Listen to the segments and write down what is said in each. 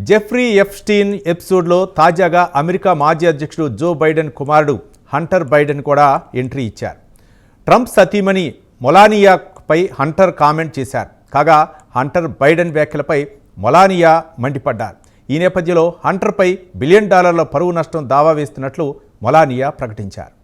Jeffrey Epstein ఎపిసోడ్లో తాజాగా America మాజీ అధ్యక్షుడు జో బైడెన్ కుమారుడు హంటర్ బైడెన్ కూడా ఎంట్రీ ఇచ్చారు. ట్రంప్ సతీమణి మెలానియాపై హంటర్ కామెంట్ చేశారు. కాగా హంటర్ బైడెన్ వ్యాఖ్యలపై మెలానియా మండిపడ్డారు. ఈ నేపథ్యంలో హంటర్పై $1 బిలియన్ పరువు నష్టం దావా వేస్తున్నట్లు మెలానియా ప్రకటించారు.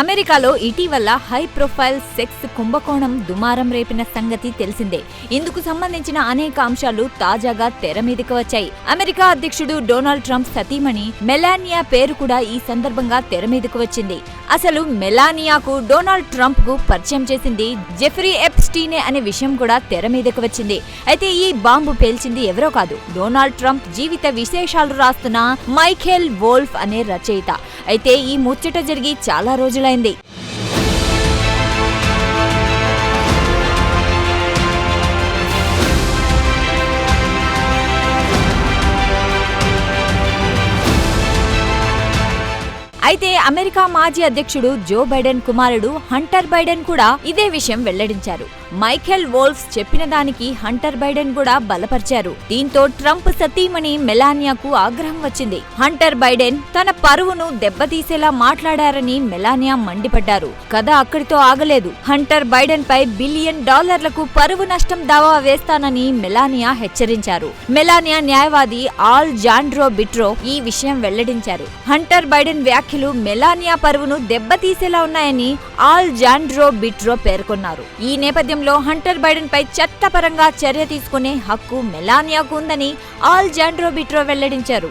అమెరికాలో ఇటీవల హై ప్రొఫైల్ సెక్స్ కుంభకోణం దుమారం రేపిన సంగతి తెలిసిందే. ఇందుకు సంబంధించిన అనేక అంశాలు తాజాగా తెర మీదకి వచ్చాయి. అమెరికా అధ్యక్షుడు డొనాల్డ్ ట్రంప్ సతీమణి మెలానియా పేరు కూడా ఈ సందర్భంగా తెర మీదకు వచ్చింది. అసలు మెలానియాకు డొనాల్డ్ ట్రంప్ కు పరిచయం చేసింది జెఫ్రీ ఎప్స్టీనే అనే విషయం కూడా తెర మీదకు వచ్చింది. అయితే ఈ బాంబు పేల్చింది ఎవరో కాదు, డొనాల్డ్ ట్రంప్ జీవిత విశేషాలు రాస్తున్న మైఖేల్ వోల్ఫ్ అనే రచయిత. అయితే ఈ ముచ్చట జరిగి చాలా రోజులైంది. అయితే అమెరికా మాజీ అధ్యక్షుడు జో బైడెన్ కుమారుడు హంటర్ బైడెన్ కూడా ఇదే విషయం వెల్లడించారు. మైఖేల్ వోల్ఫ్ చెప్పిన దానికి హంటర్ బైడెన్ కూడా బలపరిచారు. దీంతో ట్రంప్ సతీమణి మెలానియాకు ఆగ్రహం వచ్చింది. హంటర్ బైడెన్ తన పరువును దెబ్బతీసేలా మాట్లాడారని మండిపడ్డారు. కథ అక్కడితో ఆగలేదు. హంటర్ బైడెన్ పై $1 బిలియన్ పరువు నష్టం దావా వేస్తానని మెలానియా హెచ్చరించారు. మెలానియా న్యాయవాది ఆల్జాండ్రో బిట్రో ఈ విషయం వెల్లడించారు. హంటర్ బైడెన్ వ్యాఖ్యలు మెలానియా పరువును దెబ్బతీసేలా ఉన్నాయని ఆల్జాండ్రో బిట్రో పేర్కొన్నారు. ఈ నేపథ్యంలో హంటర్ బైడెన్ పై చట్టపరంగా చర్య తీసుకునే హక్కు మెలానియాకు ఉందని ఆల్జాండ్రో బిట్రో వెల్లడించారు.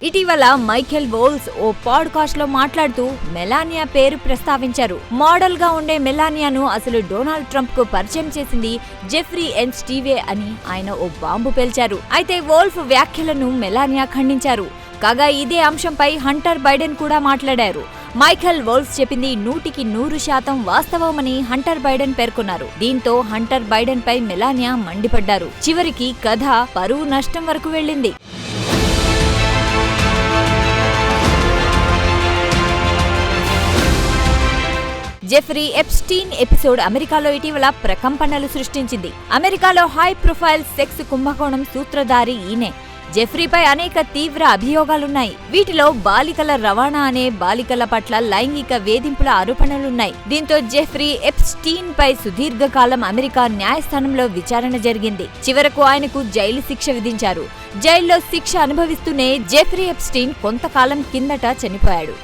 ఇటీవల మైఖేల్ వోల్ఫ్ ఓ పాడ్కాస్ట్ లో మాట్లాడుతూ మెలానియా పేరు ప్రస్తావించారు. మోడల్ గా ఉండే మెలానియాను అసలు డొనాల్డ్ ట్రంప్ కు పరిచయం చేసింది జెఫ్రీ ఎప్స్టీనే అని ఆయన ఓ బాంబు పేల్చారు. అయితే వోల్ఫ్ వ్యాఖ్యలను మెలానియా ఖండించారు. కాగా ఇదే అంశంపై హంటర్ బైడెన్ కూడా మాట్లాడారు. మైఖేల్ వోల్ఫ్ చెప్పింది 100% వాస్తవమని హంటర్ బైడెన్ పేర్కొన్నారు. దీంతో హంటర్ బైడెన్ పై మెలానియా మండిపడ్డారు. చివరికి కథ పరువు నష్టం వరకు వెళ్లింది. జెఫ్రీ ఎప్స్టీన్ ఎపిసోడ్ అమెరికాలో ఇటీవల ప్రకంపనలు సృష్టించింది. అమెరికాలో హై ప్రొఫైల్ సెక్స్ కుంభకోణం సూత్రధారి ఈయనే. జెఫ్రీపై అనేక తీవ్ర అభియోగాలున్నాయి. వీటిలో బాలికల రవాణా అనే బాలికల పట్ల లైంగిక వేధింపుల ఆరోపణలున్నాయి. దీంతో జెఫ్రీ ఎప్స్టీన్ పై సుదీర్ఘకాలం అమెరికా న్యాయస్థానంలో విచారణ జరిగింది. చివరకు ఆయనకు జైలు శిక్ష విధించారు. జైల్లో శిక్ష అనుభవిస్తూనే జెఫ్రీ ఎప్స్టీన్ కొంతకాలం కిందట చనిపోయాడు.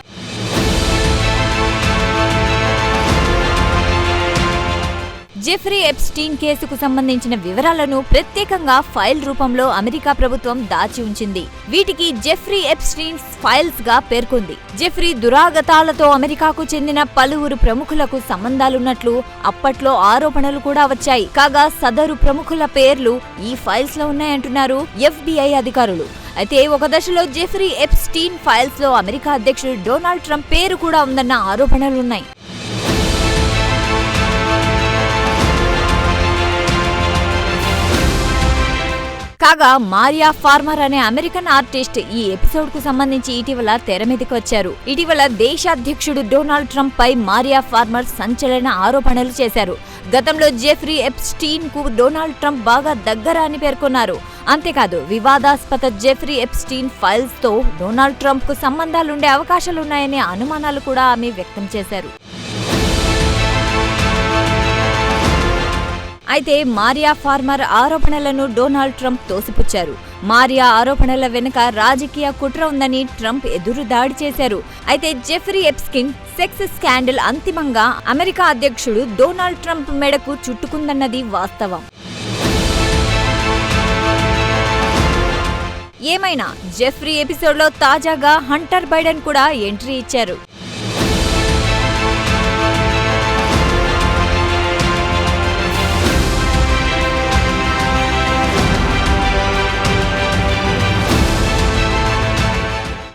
జెఫ్రీ ఎప్స్టీన్ కేసుకు సంబంధించిన వివరాలను ప్రత్యేకంగా ఫైల్ రూపంలో అమెరికా ప్రభుత్వం దాచి ఉంచింది. వీటికి జెఫ్రీ ఎప్స్టీన్ ఫైల్స్ గా పేర్కొంది. జెఫ్రీ దురాగతాలతో అమెరికాకు చెందిన పలువురు ప్రముఖులకు సంబంధాలున్నట్లు అప్పట్లో ఆరోపణలు కూడా వచ్చాయి. కాగా సదరు ప్రముఖుల పేర్లు ఈ ఫైల్స్ లో ఉన్నాయంటున్నారు FBI అధికారులు. అయితే ఒక దశలో జెఫ్రీ ఎప్స్టీన్ ఫైల్స్ లో అమెరికా అధ్యక్షుడు డొనాల్డ్ ట్రంప్ పేరు కూడా ఉందన్న ఆరోపణలున్నాయి. కాగా మారియా ఫార్మర్ అనే అమెరికన్ ఆర్టిస్ట్ ఈ ఎపిసోడ్ కు సంబంధించి ఇటీవల తెర మీదకి వచ్చారు. ఇటీవల దేశాధ్యక్షుడు డొనాల్డ్ ట్రంప్ పై మారియా ఫార్మర్ సంచలన ఆరోపణలు చేశారు. గతంలో జెఫ్రీ ఎప్స్టీన్ కు డొనాల్డ్ ట్రంప్ బాగా దగ్గర అని పేర్కొన్నారు. అంతేకాదు వివాదాస్పద జెఫ్రీ ఎప్స్టీన్ ఫైల్స్ తో డొనాల్డ్ ట్రంప్ కు సంబంధాలుండే అవకాశాలున్నాయనే అనుమానాలు కూడా ఆమె వ్యక్తం చేశారు. అయితే మారియా ఫార్మర్ ఆరోపణలను డొనాల్డ్ ట్రంప్ తోసిపుచ్చారు. మారియా ఆరోపణల వెనుక రాజకీయ కుట్ర ఉందని ట్రంప్ ఎదురుదాడి చేశారు. అయితే జెఫ్రీ ఎప్స్టీన్ సెక్స్ స్కాండల్ అంతిమంగా అమెరికా అధ్యక్షుడు డొనాల్డ్ ట్రంప్ మెడకు చుట్టుకుందన్నది వాస్తవం. ఏమైనా జెఫ్రీ ఎపిసోడ్లో తాజాగా హంటర్ బైడెన్ కూడా ఎంట్రీ ఇచ్చారు.